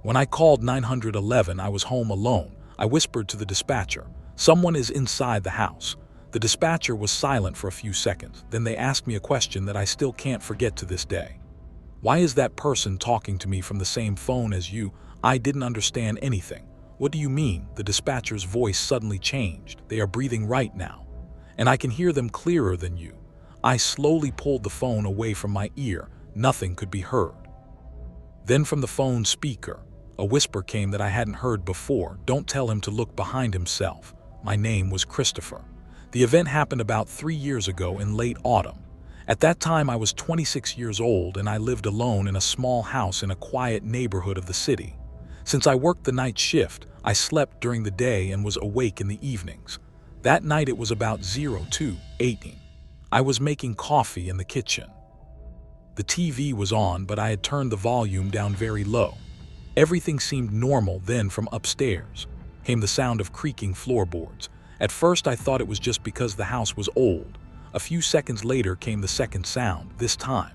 When I called 911, I was home alone. I whispered to the dispatcher, "Someone is inside the house." The dispatcher was silent for a few seconds. Then they asked me a question that I still can't forget to this day. "Why is that person talking to me from the same phone as you?" I didn't understand anything. "What do you mean?" The dispatcher's voice suddenly changed. "They are breathing right now, and I can hear them clearer than you." I slowly pulled the phone away from my ear. Nothing could be heard. Then from the phone speaker, a whisper came that I hadn't heard before. "Don't tell him to look behind himself." My name was Christopher. The event happened about 3 years ago in late autumn. At that time I was 26 years old and I lived alone in a small house in a quiet neighborhood of the city. Since I worked the night shift, I slept during the day and was awake in the evenings. That night it was about 02:18. I was making coffee in the kitchen. The TV was on, but I had turned the volume down very low. Everything seemed normal. Then from upstairs came the sound of creaking floorboards. At first I thought it was just because the house was old. A few seconds later came the second sound. This time,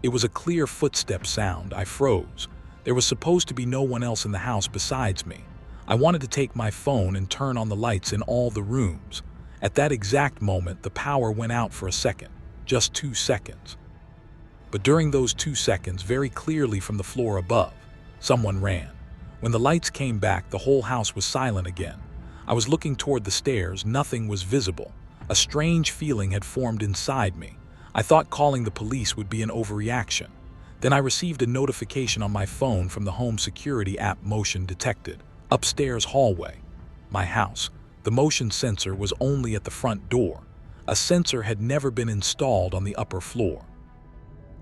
it was a clear footstep sound. I froze. There was supposed to be no one else in the house besides me. I wanted to take my phone and turn on the lights in all the rooms. At that exact moment, the power went out for a second, just 2 seconds. But during those 2 seconds, very clearly from the floor above, someone ran. When the lights came back, the whole house was silent again. I was looking toward the stairs. Nothing was visible. A strange feeling had formed inside me. I thought calling the police would be an overreaction. Then I received a notification on my phone from the home security app. Motion detected. Upstairs hallway. My house. The motion sensor was only at the front door. A sensor had never been installed on the upper floor.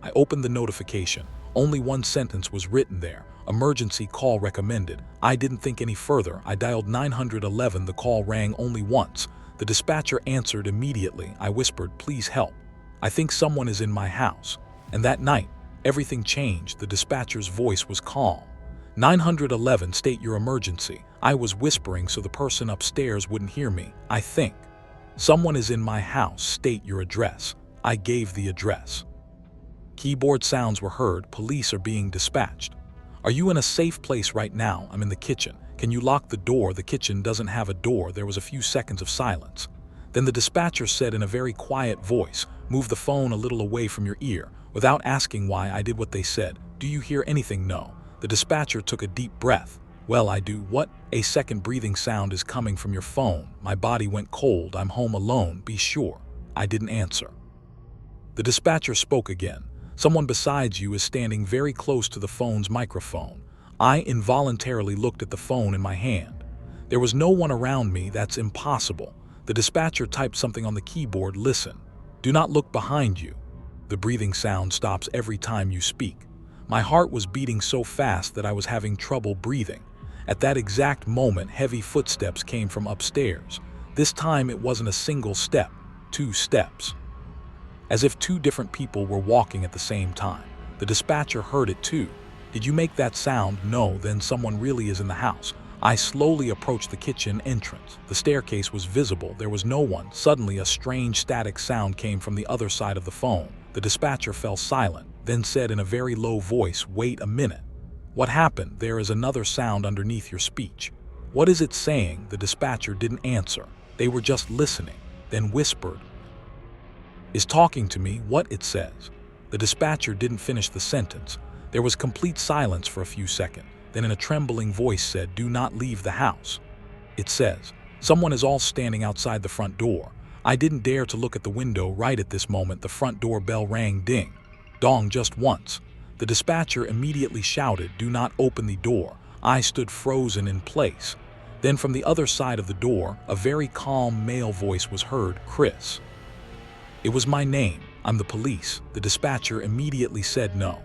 I opened the notification. Only one sentence was written there. "Emergency call recommended." I didn't think any further. I dialed 911. The call rang only once. The dispatcher answered immediately. I whispered, "Please help. I think someone is in my house." And that night, everything changed. The dispatcher's voice was calm. 911, state your emergency." I was whispering so the person upstairs wouldn't hear me. "I think someone is in my house. State your address." I gave the address. Keyboard sounds were heard. "Police are being dispatched." "Are you in a safe place right now?" "I'm in the kitchen." "Can you lock the door?" "The kitchen doesn't have a door." There was a few seconds of silence. Then the dispatcher said in a very quiet voice, "Move the phone a little away from your ear." Without asking why, I did what they said. "Do you hear anything?" "No." The dispatcher took a deep breath. "Well, I do." "What?" "A second breathing sound is coming from your phone." My body went cold. "I'm home alone. Be sure." I didn't answer. The dispatcher spoke again. "Someone besides you is standing very close to the phone's microphone." I involuntarily looked at the phone in my hand. There was no one around me. "That's impossible." The dispatcher typed something on the keyboard. "Listen. Do not look behind you. The breathing sound stops every time you speak." My heart was beating so fast that I was having trouble breathing. At that exact moment, heavy footsteps came from upstairs. This time it wasn't a single step, 2 steps. As if 2 different people were walking at the same time. The dispatcher heard it too. "Did you make that sound?" "No." "Then someone really is in the house." I slowly approached the kitchen entrance. The staircase was visible. There was no one. Suddenly, a strange static sound came from the other side of the phone. The dispatcher fell silent, then said in a very low voice, "Wait a minute. What happened?" "There is another sound underneath your speech." "What is it saying?" The dispatcher didn't answer. They were just listening, then whispered, "Is talking to me." "What?" "It says." The dispatcher didn't finish the sentence. There was complete silence for a few seconds. Then in a trembling voice said, "Do not leave the house. It says, someone is all standing outside the front door." I didn't dare to look at the window. Right at this moment, the front door bell rang ding, dong just once. The dispatcher immediately shouted, "Do not open the door." I stood frozen in place. Then from the other side of the door, a very calm male voice was heard, "Chris." It was my name. "I'm the police." The dispatcher immediately said, "No.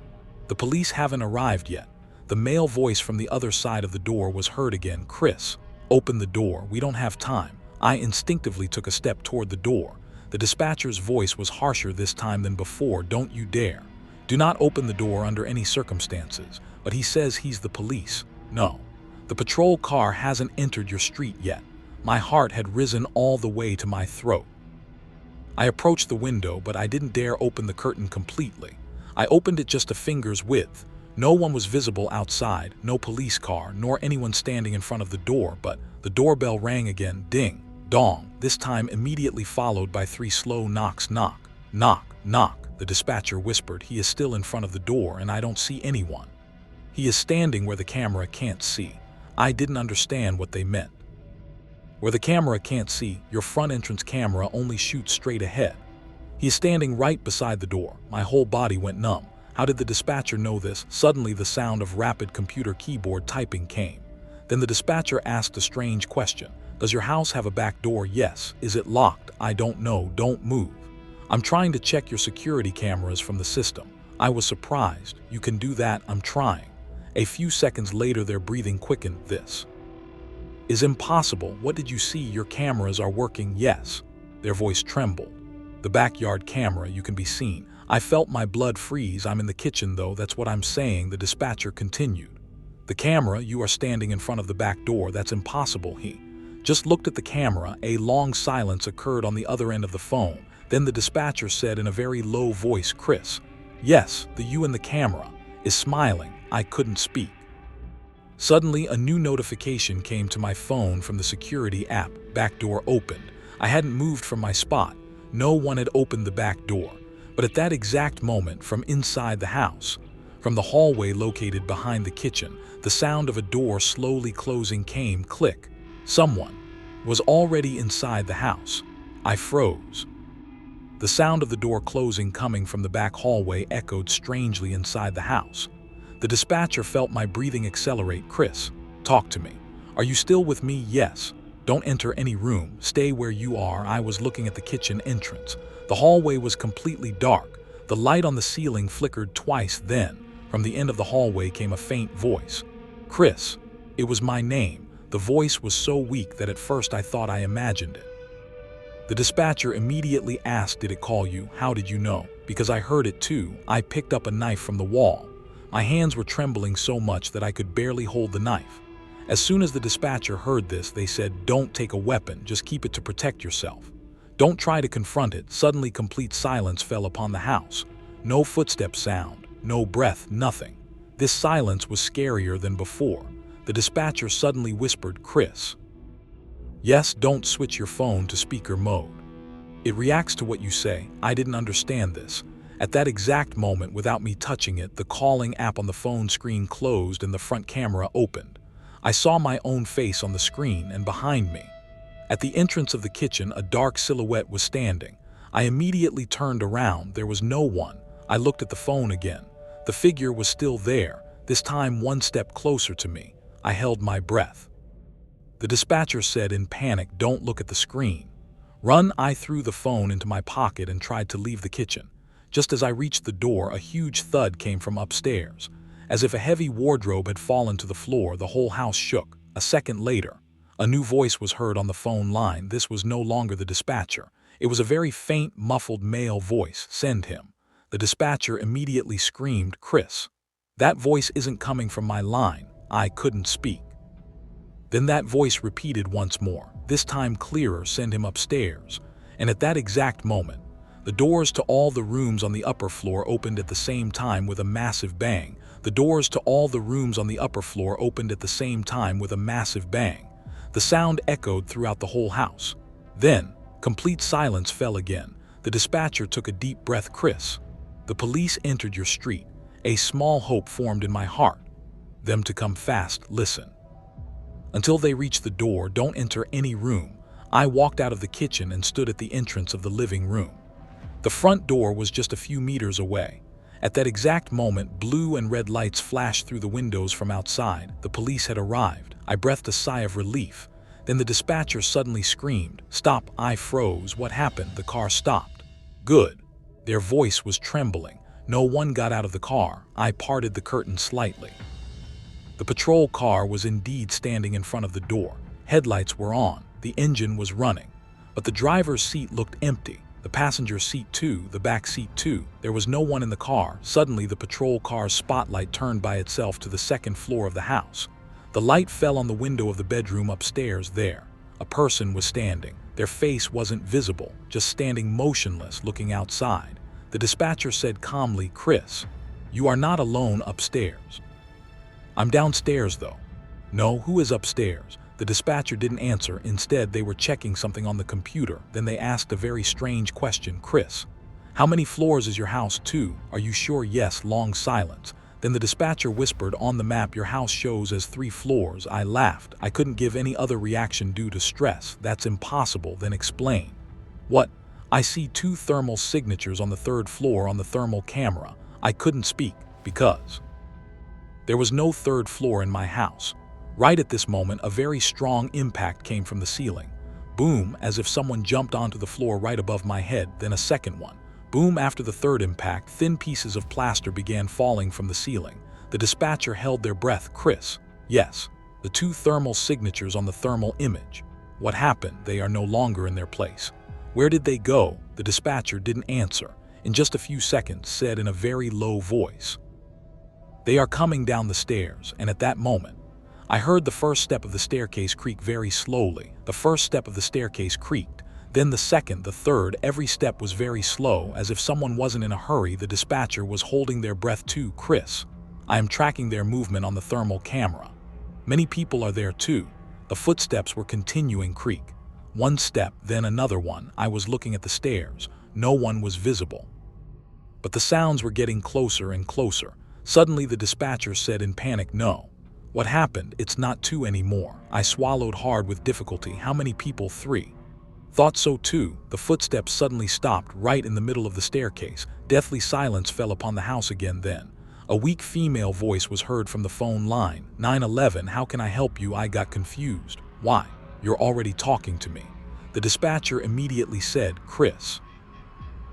The police haven't arrived yet." The male voice from the other side of the door was heard again, "Chris, open the door. We don't have time." I instinctively took a step toward the door. The dispatcher's voice was harsher this time than before. "Don't you dare. Do not open the door under any circumstances." "But he says he's the police." "No. The patrol car hasn't entered your street yet." My heart had risen all the way to my throat. I approached the window, but I didn't dare open the curtain completely. I opened it just a finger's width. No one was visible outside, no police car, nor anyone standing in front of the door, but the doorbell rang again, ding, dong, this time immediately followed by 3 slow knocks, knock, knock, knock. The dispatcher whispered, "He is still in front of the door and I don't see anyone. He is standing where the camera can't see." I didn't understand what they meant. Where the camera can't see, your front entrance camera only shoots straight ahead. He is standing right beside the door. My whole body went numb. How did the dispatcher know this? Suddenly the sound of rapid computer keyboard typing came. Then the dispatcher asked a strange question. "Does your house have a back door?" "Yes." "Is it locked?" "I don't know. Don't move. I'm trying to check your security cameras from the system." I was surprised. "You can do that." "I'm trying." A few seconds later their breathing quickened. "This is impossible. What did you see? Your cameras are working." "Yes." Their voice trembled. "The backyard camera, you can be seen." I felt my blood freeze. "I'm in the kitchen though, that's what I'm saying," the dispatcher continued. "The camera, you are standing in front of the back door, that's impossible." He just looked at the camera. A long silence occurred on the other end of the phone. Then the dispatcher said in a very low voice, "Chris." "Yes." The you in the camera is smiling. I couldn't speak. Suddenly a new notification came to my phone from the security app. Back door opened. I hadn't moved from my spot. No one had opened the back door. But at that exact moment, from inside the house, from the hallway located behind the kitchen, the sound of a door slowly closing came. Click. Someone was already inside the house. I froze. The sound of the door closing coming from the back hallway echoed strangely inside the house. The dispatcher felt my breathing accelerate. "Chris, talk to me. Are you still with me?" "Yes." "Don't enter any room. Stay where you are." I was looking at the kitchen entrance. The hallway was completely dark. The light on the ceiling flickered twice. Then, from the end of the hallway came a faint voice. "Chris." It was my name. The voice was so weak that at first I thought I imagined it. The dispatcher immediately asked, "Did it call you?" "How did you know?" "Because I heard it too." I picked up a knife from the wall. My hands were trembling so much that I could barely hold the knife. As soon as the dispatcher heard this, they said, "Don't take a weapon, just keep it to protect yourself. Don't try to confront it." Suddenly complete silence fell upon the house. No footstep sound, no breath, nothing. This silence was scarier than before. The dispatcher suddenly whispered, "Chris." "Yes." "Don't switch your phone to speaker mode. It reacts to what you say." I didn't understand this. At that exact moment, without me touching it, the calling app on the phone screen closed and the front camera opened. I saw my own face on the screen, and behind me, at the entrance of the kitchen, a dark silhouette was standing. I immediately turned around. There was no one. I looked at the phone again. The figure was still there, this time one step closer to me. I held my breath. The dispatcher said in panic, "Don't look at the screen. Run." I threw the phone into my pocket and tried to leave the kitchen. Just as I reached the door, a huge thud came from upstairs. As if a heavy wardrobe had fallen to the floor, the whole house shook. A second later, a new voice was heard on the phone line. This was no longer the dispatcher. It was a very faint, muffled male voice. "Send him." The dispatcher immediately screamed, "Chris." That voice isn't coming from my line. I couldn't speak. Then that voice repeated once more, this time clearer, "Send him upstairs." And at that exact moment, the doors to all the rooms on the upper floor opened at the same time with a massive bang. The doors to all the rooms on the upper floor opened at the same time with a massive bang. The sound echoed throughout the whole house. Then, complete silence fell again. The dispatcher took a deep breath. "Chris, the police entered your street." A small hope formed in my heart. Them to come fast. "Listen. Until they reach the door, don't enter any room." I walked out of the kitchen and stood at the entrance of the living room. The front door was just a few meters away. At that exact moment, blue and red lights flashed through the windows from outside. The police had arrived. I breathed a sigh of relief. Then the dispatcher suddenly screamed, "Stop!" I froze. "What happened?" "The car stopped." "Good." Their voice was trembling. "No one got out of the car." I parted the curtain slightly. The patrol car was indeed standing in front of the door. Headlights were on. The engine was running. But the driver's seat looked empty. The passenger seat too, the back seat too. There was no one in the car. Suddenly, the patrol car's spotlight turned by itself to the second floor of the house. The light fell on the window of the bedroom upstairs. There, a person was standing. Their face wasn't visible, just standing motionless, looking outside. The dispatcher said calmly, "Chris, You are not alone upstairs. I'm downstairs though. No, who is upstairs? The dispatcher didn't answer. Instead, they were checking something on the computer. Then they asked a very strange question. Chris, how many floors is your house? 2. Are you sure? Yes. Long silence. Then the dispatcher whispered, on the map your house shows as 3 floors. I laughed. I couldn't give any other reaction due to stress. That's impossible. Then explain. What? I see 2 thermal signatures on the 3rd floor on the thermal camera. I couldn't speak because there was no 3rd floor in my house. Right at this moment, a very strong impact came from the ceiling. Boom, as if someone jumped onto the floor right above my head, then a second one. Boom, after the 3rd impact, thin pieces of plaster began falling from the ceiling. The dispatcher held their breath. Chris, yes, the 2 thermal signatures on the thermal image. What happened? They are no longer in their place. Where did they go? The dispatcher didn't answer. In just a few seconds, said in a very low voice, they are coming down the stairs. And at that moment, I heard the first step of the staircase creak very slowly. The first step of the staircase creaked, then the second, the third. Every step was very slow, as if someone wasn't in a hurry. The dispatcher was holding their breath too. Chris, I am tracking their movement on the thermal camera. Many people are there too. The footsteps were continuing creak. One step, then another one. I was looking at the stairs. No one was visible. But the sounds were getting closer and closer. Suddenly the dispatcher said in panic, no. What happened? It's not 2 anymore. I swallowed hard with difficulty. How many people? 3. Thought so too. The footsteps suddenly stopped right in the middle of the staircase. Deathly silence fell upon the house again. Then a weak female voice was heard from the phone line. 911, how can I help you? I got confused. Why? You're already talking to me. The dispatcher immediately said, Chris.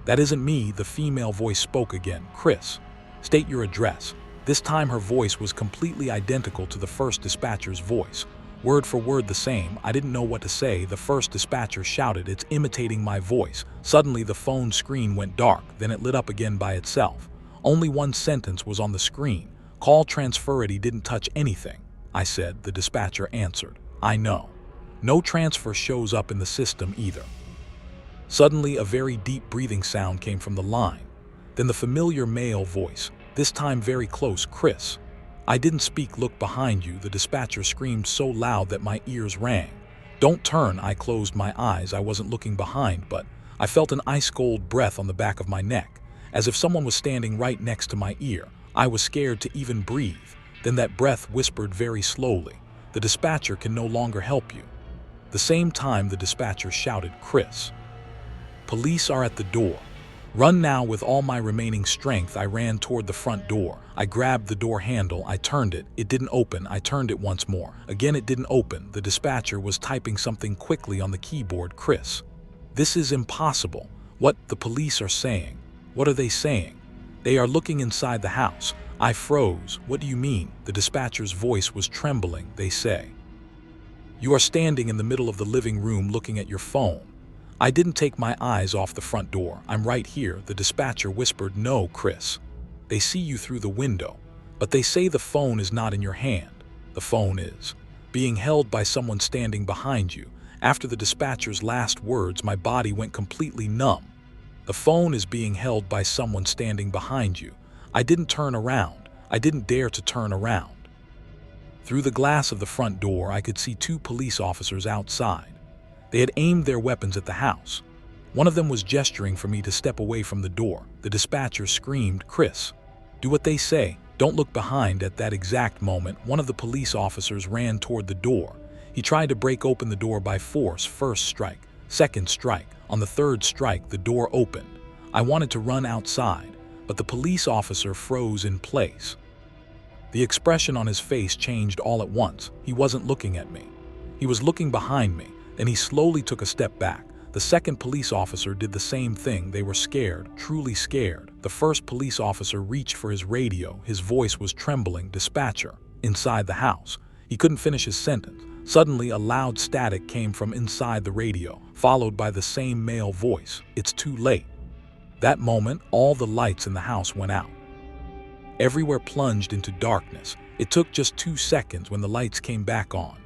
That isn't me. The female voice spoke again. Chris, state your address. This time her voice was completely identical to the first dispatcher's voice. Word for word the same. I didn't know what to say. The first dispatcher shouted, it's imitating my voice. Suddenly the phone screen went dark, then it lit up again by itself. Only one sentence was on the screen. Call transferity didn't touch anything. I said. The dispatcher answered, I know. No transfer shows up in the system either. Suddenly a very deep breathing sound came from the line. Then the familiar male voice, this time very close. Chris, I didn't speak. Look behind you. The dispatcher screamed so loud that my ears rang. Don't turn. I closed my eyes. I wasn't looking behind, but I felt an ice-cold breath on the back of my neck, as if someone was standing right next to my ear. I was scared to even breathe. Then that breath whispered very slowly, the dispatcher can no longer help you. The same time the dispatcher shouted, Chris, police are at the door. Run now. With all my remaining strength, I ran toward the front door. I grabbed the door handle. I turned it. It didn't open. I turned it once more. Again, it didn't open. The dispatcher was typing something quickly on the keyboard. Chris, this is impossible. What? The police are saying. What are they saying? They are looking inside the house. I froze. What do you mean? The dispatcher's voice was trembling. They say, you are standing in the middle of the living room looking at your phone. I didn't take my eyes off the front door. I'm right here. The dispatcher whispered, no, Chris. They see you through the window, but they say the phone is not in your hand. The phone is being held by someone standing behind you. After the dispatcher's last words, my body went completely numb. The phone is being held by someone standing behind you. I didn't turn around. I didn't dare to turn around. Through the glass of the front door, I could see 2 police officers outside. They had aimed their weapons at the house. One of them was gesturing for me to step away from the door. The dispatcher screamed, Chris, do what they say. Don't look behind. At that exact moment, one of the police officers ran toward the door. He tried to break open the door by force. First strike, second strike. On the 3rd strike, the door opened. I wanted to run outside, but the police officer froze in place. The expression on his face changed all at once. He wasn't looking at me. He was looking behind me. Then he slowly took a step back. The second police officer did the same thing. They were scared, truly scared. The first police officer reached for his radio. His voice was trembling. Dispatcher, inside the house. He couldn't finish his sentence. Suddenly, a loud static came from inside the radio, followed by the same male voice. It's too late. That moment, all the lights in the house went out. Everywhere plunged into darkness. It took just 2 seconds when the lights came back on.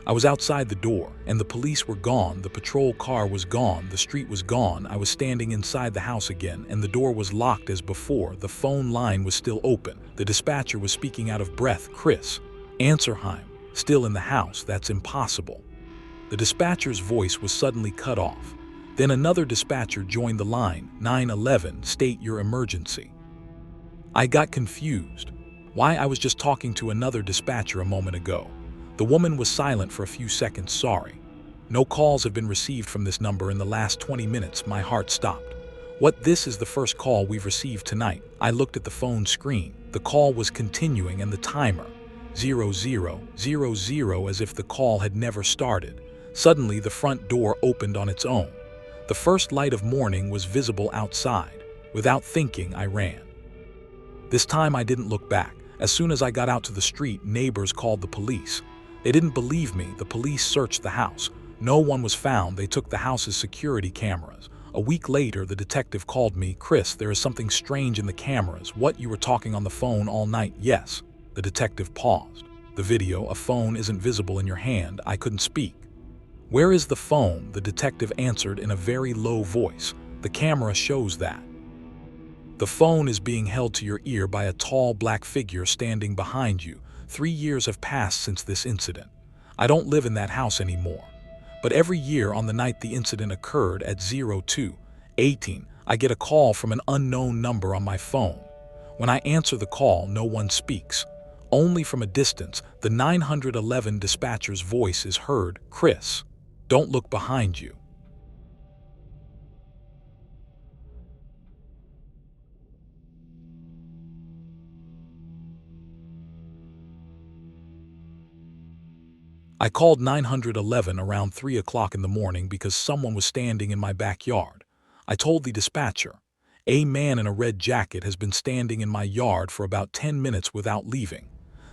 I was outside the door, and the police were gone, the patrol car was gone, the street was gone. I was standing inside the house again, and the door was locked as before. The phone line was still open. The dispatcher was speaking out of breath. "Chris, Ansarheim, still in the house, that's impossible." The dispatcher's voice was suddenly cut off. Then another dispatcher joined the line. "911, state your emergency." I got confused. Why, I was just talking to another dispatcher a moment ago. The woman was silent for a few seconds. "Sorry. No calls have been received from this number in the last 20 minutes. My heart stopped. What, this is the first call we've received tonight?" I looked at the phone screen. The call was continuing and the timer, 0000, as if the call had never started. Suddenly, the front door opened on its own. The first light of morning was visible outside. Without thinking, I ran. This time I didn't look back. As soon as I got out to the street, neighbors called the police. They didn't believe me. The police searched the house. No one was found. They took the house's security cameras. A week later, the detective called me. "Chris, there is something strange in the cameras." "What, you were talking on the phone all night?" "Yes." The detective paused. "The video, a phone isn't visible in your hand." I couldn't speak. "Where is the phone?" The detective answered in a very low voice. "The camera shows that. The phone is being held to your ear by a tall black figure standing behind you. 3 years have passed since this incident. I don't live in that house anymore. But every year on the night the incident occurred at 02:18, I get a call from an unknown number on my phone. When I answer the call, no one speaks. Only from a distance, the 911 dispatcher's voice is heard. "Chris, don't look behind you." I called 911 around 3 o'clock in the morning because someone was standing in my backyard. I told the dispatcher, "A man in a red jacket has been standing in my yard for about 10 minutes without leaving."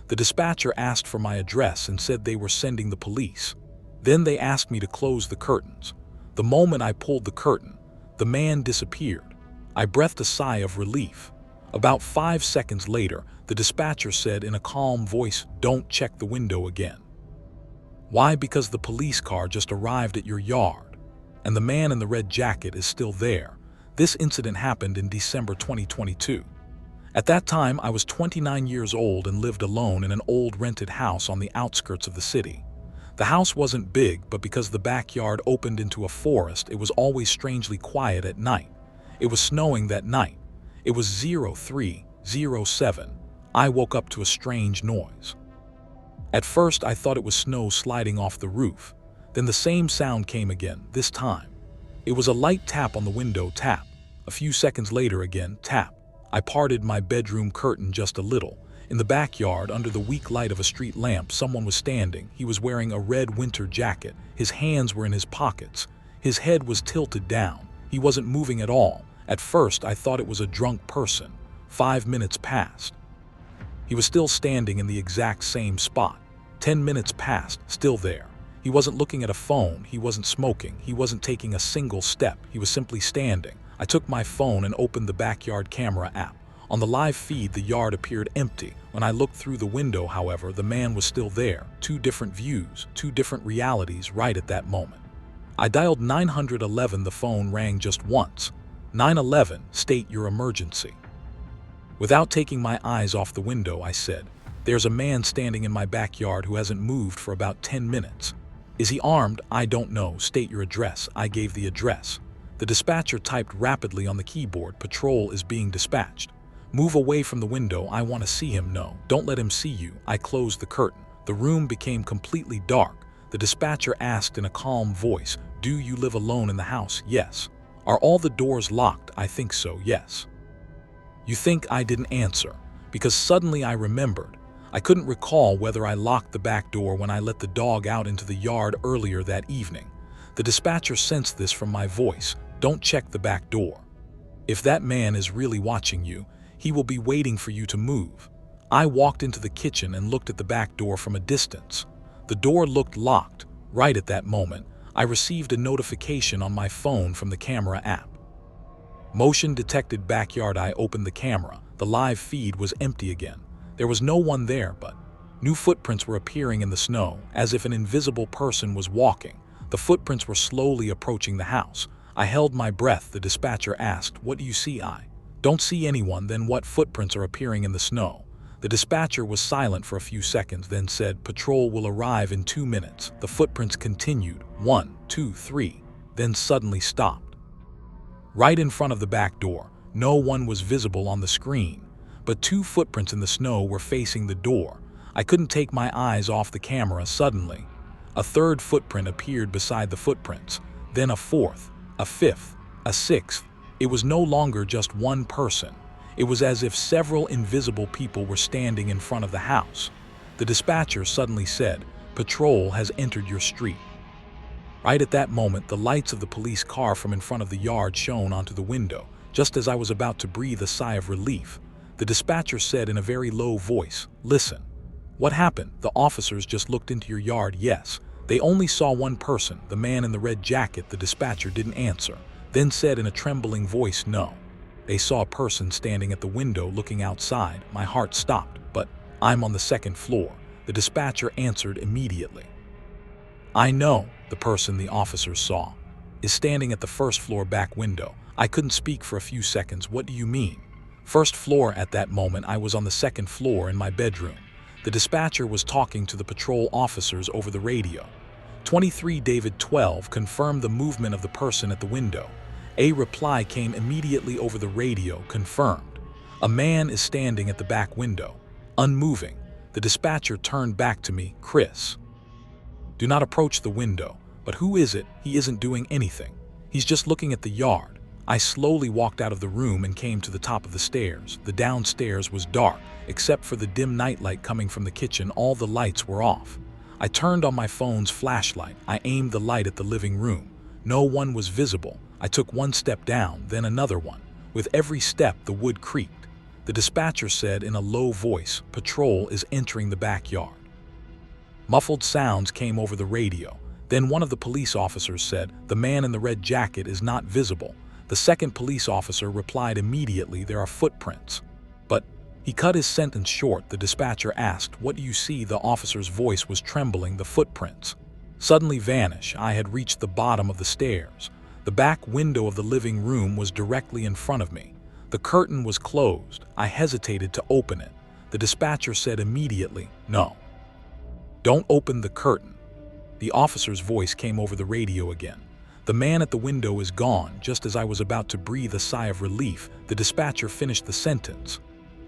The dispatcher asked for my address and said they were sending the police. Then they asked me to close the curtains. The moment I pulled the curtain, the man disappeared. I breathed a sigh of relief. About 5 seconds later, the dispatcher said in a calm voice, "Don't check the window again." Why? Because the police car just arrived at your yard, and the man in the red jacket is still there. This incident happened in December 2022. At that time, I was 29 years old and lived alone in an old rented house on the outskirts of the city. The house wasn't big, but because the backyard opened into a forest, it was always strangely quiet at night. It was snowing that night. It was 03:07. I woke up to a strange noise. At first, I thought it was snow sliding off the roof. Then the same sound came again, this time. It was a light tap on the window, tap. A few seconds later again, tap. I parted my bedroom curtain just a little. In the backyard, under the weak light of a street lamp, someone was standing. He was wearing a red winter jacket. His hands were in his pockets. His head was tilted down. He wasn't moving at all. At first, I thought it was a drunk person. 5 minutes passed. He was still standing in the exact same spot. 10 minutes passed, still there. He wasn't looking at a phone, he wasn't smoking, he wasn't taking a single step, he was simply standing. I took my phone and opened the backyard camera app. On the live feed, the yard appeared empty. When I looked through the window, however, the man was still there. 2 different views, 2 different realities right at that moment. I dialed 911, the phone rang just once. 911, state your emergency. Without taking my eyes off the window, I said, "There's a man standing in my backyard who hasn't moved for about 10 minutes. Is he armed?" "I don't know. State your address." I gave the address. The dispatcher typed rapidly on the keyboard, "Patrol is being dispatched. Move away from the window. I want to see him." "No, don't let him see you." I closed the curtain. The room became completely dark. The dispatcher asked in a calm voice, "Do you live alone in the house?" "Yes." "Are all the doors locked?" "I think so, yes." You think I didn't answer? Because suddenly I remembered. I couldn't recall whether I locked the back door when I let the dog out into the yard earlier that evening. The dispatcher sensed this from my voice. "Don't check the back door. If that man is really watching you, he will be waiting for you to move." I walked into the kitchen and looked at the back door from a distance. The door looked locked. Right at that moment, I received a notification on my phone from the camera app. Motion detected backyard. I opened the camera. The live feed was empty again. There was no one there, but New footprints were appearing in the snow, as if an invisible person was walking. The footprints were slowly approaching the house. I held my breath. The dispatcher asked, "What do you see?" I don't see anyone. Then what footprints are appearing in the snow? The dispatcher was silent for a few seconds, then said, "Patrol will arrive in 2 minutes." The footprints continued, 1, 2, 3, then suddenly stopped. Right in front of the back door, no one was visible on the screen, but 2 footprints in the snow were facing the door. I couldn't take my eyes off the camera. Suddenly, a 3rd footprint appeared beside the footprints, then a 4th, a 5th, a 6th. It was no longer just one person. It was as if several invisible people were standing in front of the house. The dispatcher suddenly said, "Patrol has entered your street." Right at that moment, the lights of the police car from in front of the yard shone onto the window. Just as I was about to breathe a sigh of relief, the dispatcher said in a very low voice, "Listen. What happened? The officers just looked into your yard." "Yes. They only saw one person, the man in the red jacket." The dispatcher didn't answer, then said in a trembling voice, "No. They saw a person standing at the window looking outside." My heart stopped. "But I'm on the 2nd floor." The dispatcher answered immediately. "I know. The person the officers saw is standing at the 1st floor back window." I couldn't speak for a few seconds. "What do you mean?" "1st floor." At that moment, I was on the 2nd floor in my bedroom. The dispatcher was talking to the patrol officers over the radio. 23 David 12 confirmed the movement of the person at the window. A reply came immediately over the radio, confirmed. "A man is standing at the back window, unmoving." The dispatcher turned back to me, "Chris, do not approach the window." "But who is it?" "He isn't doing anything. He's just looking at the yard." I slowly walked out of the room and came to the top of the stairs. The downstairs was dark, except for the dim nightlight coming from the kitchen. All the lights were off. I turned on my phone's flashlight. I aimed the light at the living room. No one was visible. I took one step down, then another one. With every step, the wood creaked. The dispatcher said in a low voice, "Patrol is entering the backyard." Muffled sounds came over the radio. Then one of the police officers said, "The man in the red jacket is not visible." The 2nd police officer replied immediately, "There are footprints." But he cut his sentence short. The dispatcher asked, "What do you see?" The officer's voice was trembling. "The footprints suddenly vanish." I had reached the bottom of the stairs. The back window of the living room was directly in front of me. The curtain was closed. I hesitated to open it. The dispatcher said immediately, "No. Don't open the curtain." The officer's voice came over the radio again. "The man at the window is gone." Just as I was about to breathe a sigh of relief, the dispatcher finished the sentence.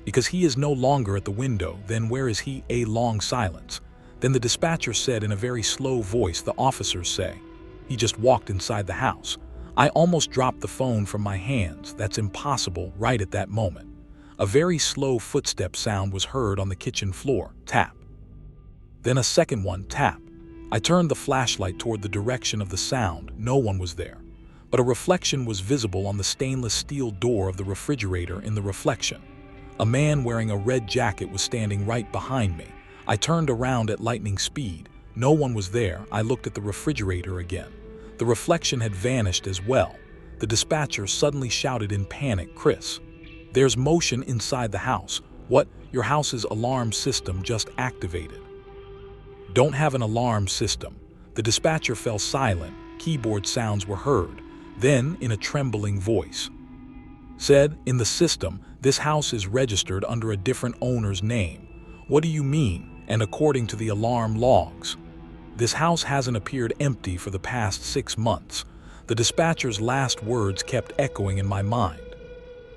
"Because he is no longer at the window." "Then where is he?" A long silence. Then the dispatcher said in a very slow voice, "The officers say he just walked inside the house." I almost dropped the phone from my hands. "That's impossible." Right at that moment, a very slow footstep sound was heard on the kitchen floor. Tap. Then a second one, tap. I turned the flashlight toward the direction of the sound. No one was there, but a reflection was visible on the stainless steel door of the refrigerator. In the reflection, a man wearing a red jacket was standing right behind me. I turned around at lightning speed. No one was there. I looked at the refrigerator again. The reflection had vanished as well. The dispatcher suddenly shouted in panic, "Chris, there's motion inside the house." "What?" "Your house's alarm system just activated." "Don't have an alarm system." The dispatcher fell silent. Keyboard sounds were heard. Then, in a trembling voice, said, "In the system, this house is registered under a different owner's name." "What do you mean?" "And according to the alarm logs, this house hasn't appeared empty for the past 6 months." The dispatcher's last words kept echoing in my mind.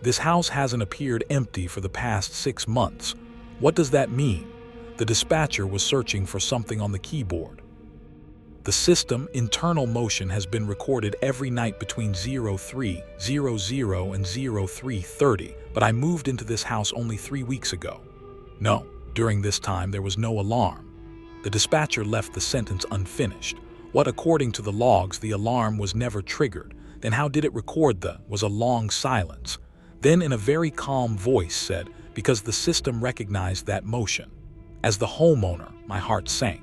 "This house hasn't appeared empty for the past 6 months. What does that mean?" The dispatcher was searching for something on the keyboard. "The system internal motion has been recorded every night between 03:00 and 03:30, but I moved into this house only 3 weeks ago. No, during this time there was no alarm." The dispatcher left the sentence unfinished. "What, according to the logs, the alarm was never triggered. Then how did it record the?" Was a long silence. Then in a very calm voice said, "Because the system recognized that motion." As the homeowner, my heart sank.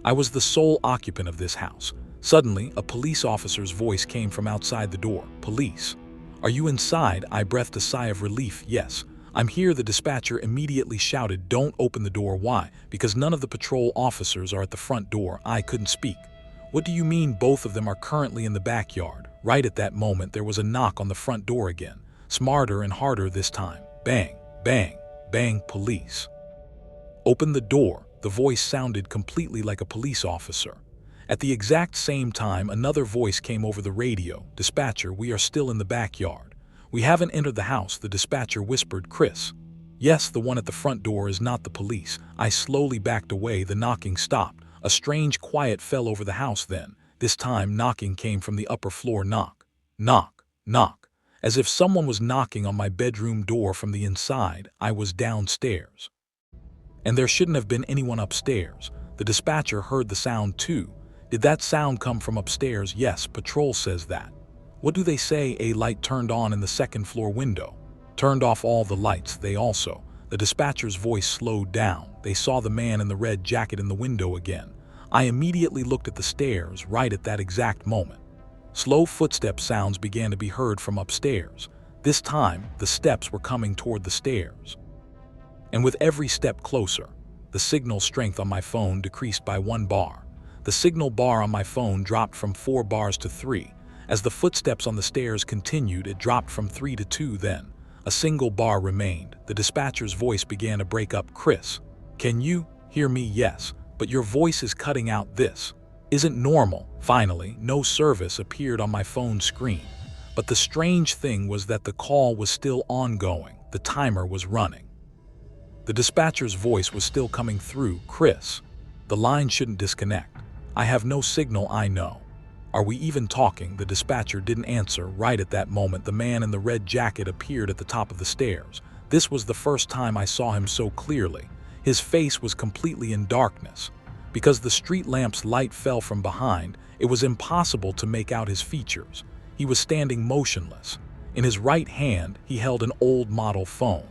I was the sole occupant of this house. Suddenly, a police officer's voice came from outside the door. "Police, are you inside?" I breathed a sigh of relief. "Yes, "I'm here," the dispatcher immediately shouted. "Don't open the door." Why? Because none of the patrol officers are at the front door. I couldn't speak. "What do you mean both of them are currently in the backyard?" Right at that moment, there was a knock on the front door again. Smarter and harder this time. Bang, bang, bang. "Police." "Open the door." The voice sounded completely like a police officer. At the exact same time, another voice came over the radio. "Dispatcher, we are still in the backyard. We haven't entered the house," the dispatcher whispered. "Chris." "Yes, the one at the front door is not the police." I slowly backed away. The knocking stopped. A strange quiet fell over the house then. This time, knocking came from the upper floor. Knock, knock, knock. As if someone was knocking on my bedroom door from the inside. I was downstairs, and there shouldn't have been anyone upstairs. The dispatcher heard the sound too. "Did that sound come from upstairs?" "Yes, patrol says that." "What do they say?" "A light turned on in the second floor window. Turned off all the lights. They also..." The dispatcher's voice slowed down. "They saw the man in the red jacket in the window again." I immediately looked at the stairs. Right at that exact moment, slow footstep sounds began to be heard from upstairs. This time, the steps were coming toward the stairs. And with every step closer, the signal strength on my phone decreased by 1 bar. The signal bar on my phone dropped from 4 bars to 3. As the footsteps on the stairs continued, it dropped from 3 to 2. Then, a single bar remained. The dispatcher's voice began to break up. "Chris, can you hear me?" "Yes, but your voice is cutting out. This isn't normal." Finally, no service appeared on my phone screen. But the strange thing was that the call was still ongoing. The timer was running. The dispatcher's voice was still coming through. "Chris, the line shouldn't disconnect. I have no signal. I know. Are we even talking?" The dispatcher didn't answer. Right at that moment, the man in the red jacket appeared at the top of the stairs. This was the first time I saw him so clearly. His face was completely in darkness. Because the street lamp's light fell from behind, it was impossible to make out his features. He was standing motionless. In his right hand, he held an old model phone.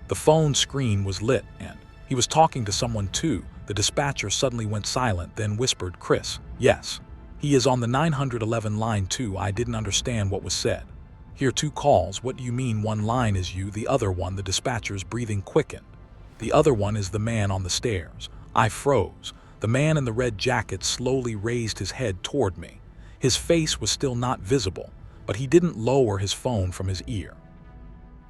The phone screen was lit, and he was talking to someone too. The dispatcher suddenly went silent, then whispered, "Chris, yes. He is on the 911 line too." I didn't understand what was said. "Here, 2 calls. What do you mean one line is you, the other one?" The dispatcher's breathing quickened. "The other one is the man on the stairs." I froze. The man in the red jacket slowly raised his head toward me. His face was still not visible, but he didn't lower his phone from his ear.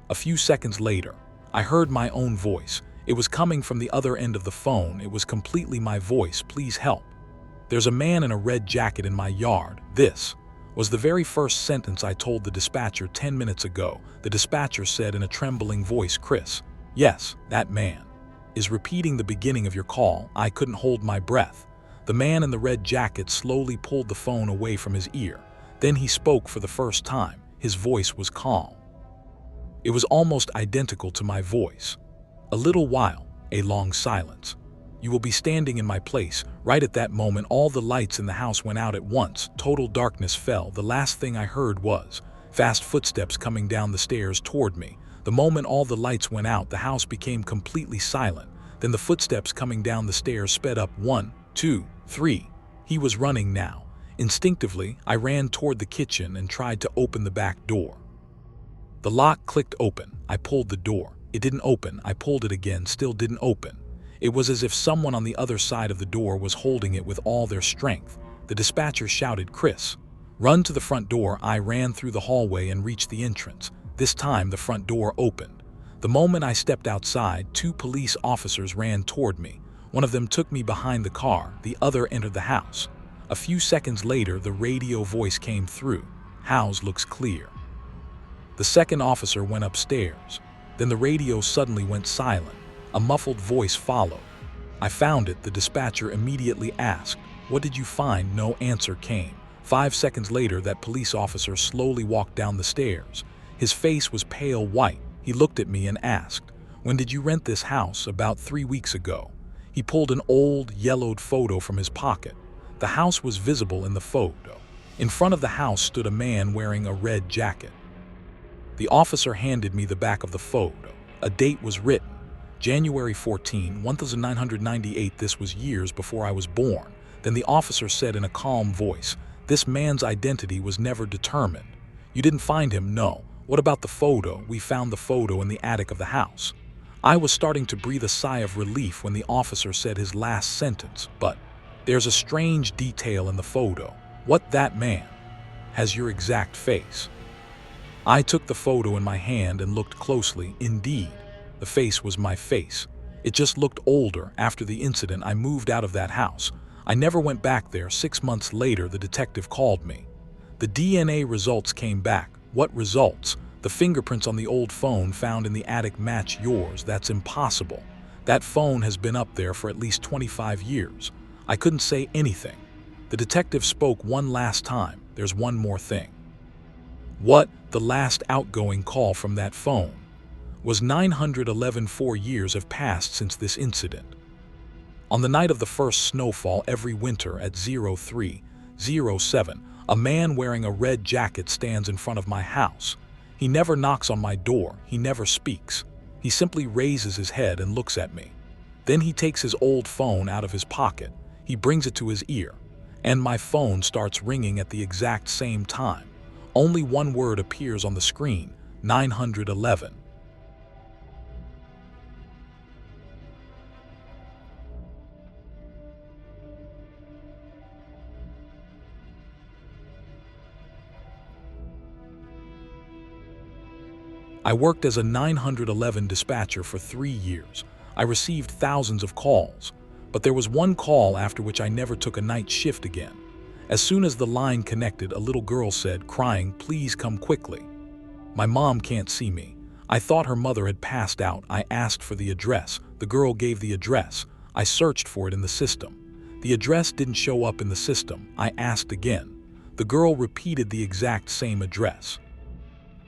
A few seconds later, I heard my own voice. It was coming from the other end of the phone. It was completely my voice. "Please help. There's a man in a red jacket in my yard." This was the very first sentence I told the dispatcher 10 minutes ago. The dispatcher said in a trembling voice, "Chris, yes, that man is repeating the beginning of your call." I couldn't hold my breath. The man in the red jacket slowly pulled the phone away from his ear. Then he spoke for the first time. His voice was calm. It was almost identical to my voice. A little while, a long silence. "You will be standing in my place." Right at that moment, all the lights in the house went out at once. Total darkness fell. The last thing I heard was fast footsteps coming down the stairs toward me. The moment all the lights went out, the house became completely silent. Then the footsteps coming down the stairs sped up. 1, 2, 3. He was running now. Instinctively, I ran toward the kitchen and tried to open the back door. The lock clicked open. I pulled the door. It didn't open. I pulled it again. Still didn't open. It was as if someone on the other side of the door was holding it with all their strength. The dispatcher shouted, "Chris, run to the front door." I ran through the hallway and reached the entrance. This time, the front door opened. The moment I stepped outside, 2 police officers ran toward me. One of them took me behind the car. The other entered the house. A few seconds later, the radio voice came through. "House looks clear." The second officer went upstairs. Then the radio suddenly went silent. A muffled voice followed. "I found it," the dispatcher immediately asked. "What did you find?" No answer came. 5 seconds later, that police officer slowly walked down the stairs. His face was pale white. He looked at me and asked, "When did you rent this house?" "About 3 weeks ago." He pulled an old, yellowed photo from his pocket. The house was visible in the photo. In front of the house stood a man wearing a red jacket. The officer handed me the back of the photo. A date was written, January 14, 1998. This was years before I was born. Then the officer said in a calm voice, "This man's identity was never determined." "You didn't find him?" "No." What about the photo? We found the photo in the attic of the house. I was starting to breathe a sigh of relief when the officer said his last sentence, but there's a strange detail in the photo. What, that man has your exact face? I took the photo in my hand and looked closely. Indeed, the face was my face. It just looked older. After the incident, I moved out of that house. I never went back there. 6 months later, the detective called me. The DNA results came back. What results? The fingerprints on the old phone found in the attic match yours. That's impossible. That phone has been up there for at least 25 years. I couldn't say anything. The detective spoke one last time. There's one more thing. What? The last outgoing call from that phone was 911. 4 years have passed since this incident. On the night of the first snowfall every winter at 03:07, a man wearing a red jacket stands in front of my house. He never knocks on my door. He never speaks. He simply raises his head and looks at me. Then he takes his old phone out of his pocket. He brings it to his ear, and my phone starts ringing at the exact same time. Only one word appears on the screen: 911. I worked as a 911 dispatcher for 3 years. I received thousands of calls, but there was one call after which I never took a night shift again. As soon as the line connected, a little girl said, crying, "Please come quickly. My mom can't see me." I thought her mother had passed out. I asked for the address. The girl gave the address. I searched for it in the system. The address didn't show up in the system. I asked again. The girl repeated the exact same address.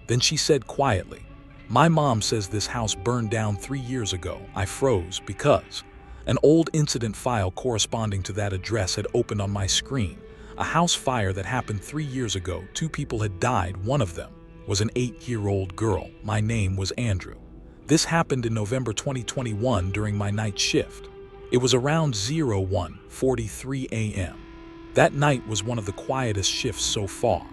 Then she said quietly, "My mom says this house burned down 3 years ago." I froze because an old incident file corresponding to that address had opened on my screen. A house fire that happened 3 years ago. 2 people had died. One of them was an 8-year-old girl. My name was Andrew. This happened in November 2021 during my night shift. It was around 01:43 a.m. That night was one of the quietest shifts so far.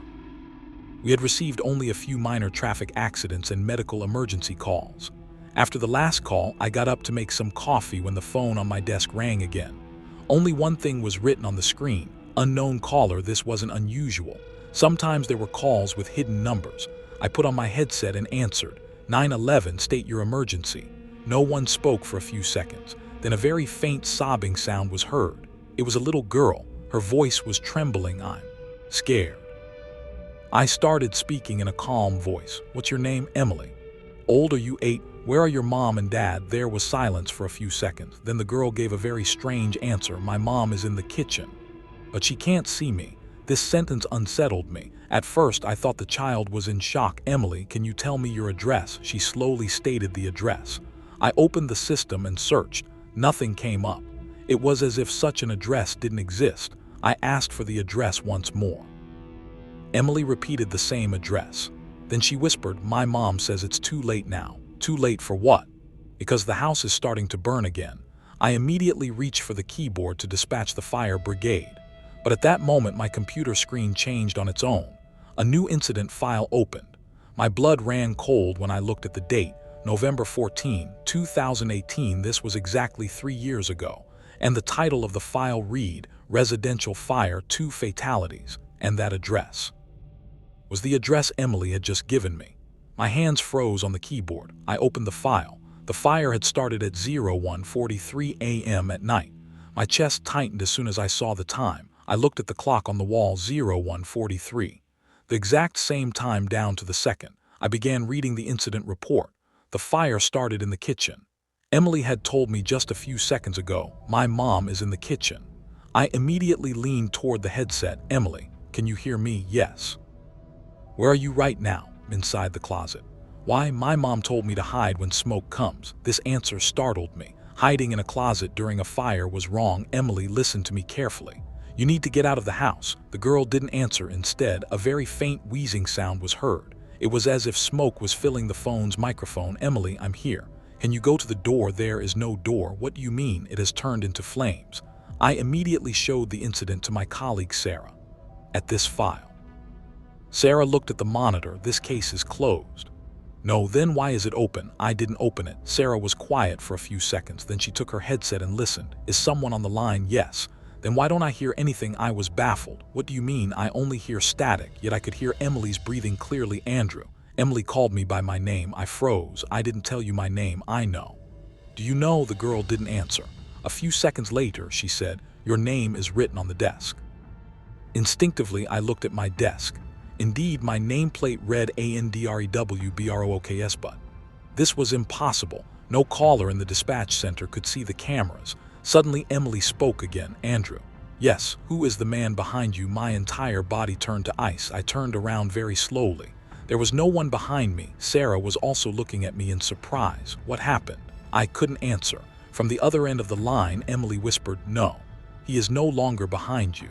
We had received only a few minor traffic accidents and medical emergency calls. After the last call, I got up to make some coffee when the phone on my desk rang again. Only one thing was written on the screen: unknown caller. This wasn't unusual. Sometimes there were calls with hidden numbers. I put on my headset and answered. 911, state your emergency. No one spoke for a few seconds. Then a very faint sobbing sound was heard. It was a little girl. Her voice was trembling. "I'm scared." I started speaking in a calm voice. "What's your name?" "Emily." "Old are you?" "8." "Where are your mom and dad?" There was silence for a few seconds. Then the girl gave a very strange answer. "My mom is in the kitchen, but she can't see me." This sentence unsettled me. At first, I thought the child was in shock. "Emily, can you tell me your address?" She slowly stated the address. I opened the system and searched. Nothing came up. It was as if such an address didn't exist. I asked for the address once more. Emily repeated the same address. Then she whispered, "My mom says it's too late now." "Too late for what?" "Because the house is starting to burn again." I immediately reached for the keyboard to dispatch the fire brigade. But at that moment, my computer screen changed on its own. A new incident file opened. My blood ran cold when I looked at the date, November 14, 2018. This was exactly 3 years ago. And the title of the file read, "Residential Fire, 2 Fatalities," and that address was the address Emily had just given me. My hands froze on the keyboard. I opened the file. The fire had started at 01:43 a.m. at night. My chest tightened as soon as I saw the time. I looked at the clock on the wall, 01:43. The exact same time down to the second. I began reading the incident report. The fire started in the kitchen. Emily had told me just a few seconds ago, "My mom is in the kitchen." I immediately leaned toward the headset. "Emily, can you hear me?" "Yes." "Where are you right now?" "Inside the closet." "Why?" "My mom told me to hide when smoke comes." This answer startled me. Hiding in a closet during a fire was wrong. "Emily, listen to me carefully. You need to get out of the house." The girl didn't answer. Instead, a very faint wheezing sound was heard. It was as if smoke was filling the phone's microphone. "Emily, I'm here. Can you go to the door?" "There is no door." "What do you mean? It has turned into flames." I immediately showed the incident to my colleague Sarah. At this file, Sarah looked at the monitor. This case is closed. No, then why is it open? I didn't open it. Sarah was quiet for a few seconds. Then she took her headset and listened. Is someone on the line? Yes. Then why don't I hear anything? I was baffled. What do you mean? I only hear static, yet I could hear Emily's breathing clearly. Andrew. Emily called me by my name. I froze. I didn't tell you my name. I know. Do you know? The girl didn't answer. A few seconds later, she said, your name is written on the desk. Instinctively, I looked at my desk. Indeed, my nameplate read ANDREWBROOKS, but this was impossible. No caller in the dispatch center could see the cameras. Suddenly, Emily spoke again. Andrew. Yes, who is the man behind you? My entire body turned to ice. I turned around very slowly. There was no one behind me. Sarah was also looking at me in surprise. What happened? I couldn't answer. From the other end of the line, Emily whispered, no, he is no longer behind you.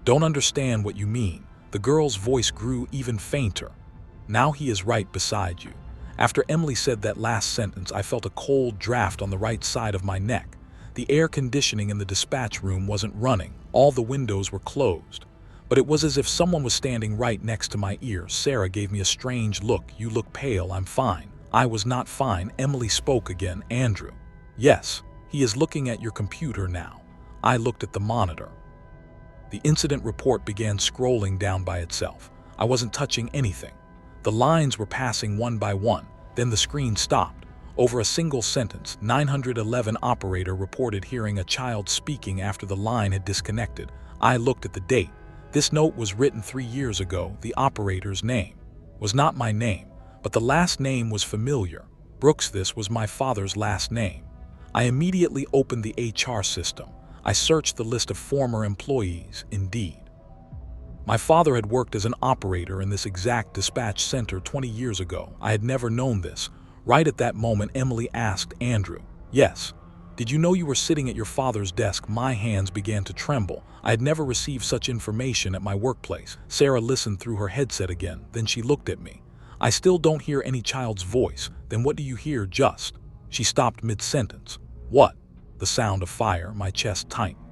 Don't understand what you mean. The girl's voice grew even fainter. Now he is right beside you. After Emily said that last sentence, I felt a cold draft on the right side of my neck. The air conditioning in the dispatch room wasn't running. All the windows were closed. But it was as if someone was standing right next to my ear. Sarah gave me a strange look. You look pale. I'm fine. I was not fine. Emily spoke again. Andrew. Yes, he is looking at your computer now. I looked at the monitor. The incident report began scrolling down by itself. I wasn't touching anything. The lines were passing one by one. Then the screen stopped. Over a single sentence, 911 operator reported hearing a child speaking after the line had disconnected. I looked at the date. This note was written 3 years ago. The operator's name was not my name, but the last name was familiar. Brooks. This was my father's last name. I immediately opened the HR system. I searched the list of former employees. Indeed, my father had worked as an operator in this exact dispatch center 20 years ago. I had never known this. Right at that moment, Emily asked, Andrew. Yes. Did you know you were sitting at your father's desk? My hands began to tremble. I had never received such information at my workplace. Sarah listened through her headset again. Then she looked at me. I still don't hear any child's voice. Then what do you hear? Just. She stopped mid-sentence. What? The sound of fire. My chest tightened.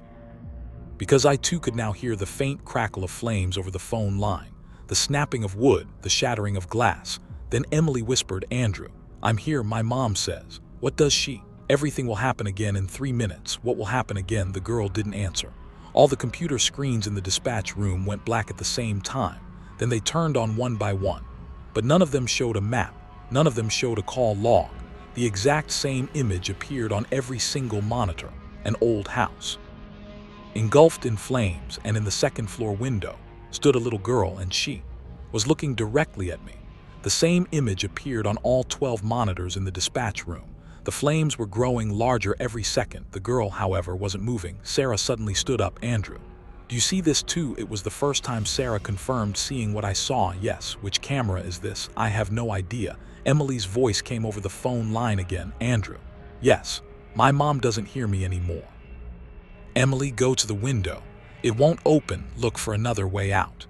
Because I too could now hear the faint crackle of flames over the phone line, the snapping of wood, the shattering of glass. Then Emily whispered, Andrew, I'm here. My mom says. What does she? Everything will happen again in 3 minutes. What will happen again? The girl didn't answer. All the computer screens in the dispatch room went black at the same time. Then they turned on one by one. But none of them showed a map. None of them showed a call log. The exact same image appeared on every single monitor. An old house. Engulfed in flames, and in the second-floor window stood a little girl, and she was looking directly at me. The same image appeared on all 12 monitors in the dispatch room. The flames were growing larger every second. The girl, however, wasn't moving. Sarah suddenly stood up. Andrew, do you see this too? It was the first time Sarah confirmed seeing what I saw. Yes. Which camera is this? I have no idea. Emily's voice came over the phone line again. Andrew. Yes. My mom doesn't hear me anymore. Emily, go to the window. It won't open. Look for another way out.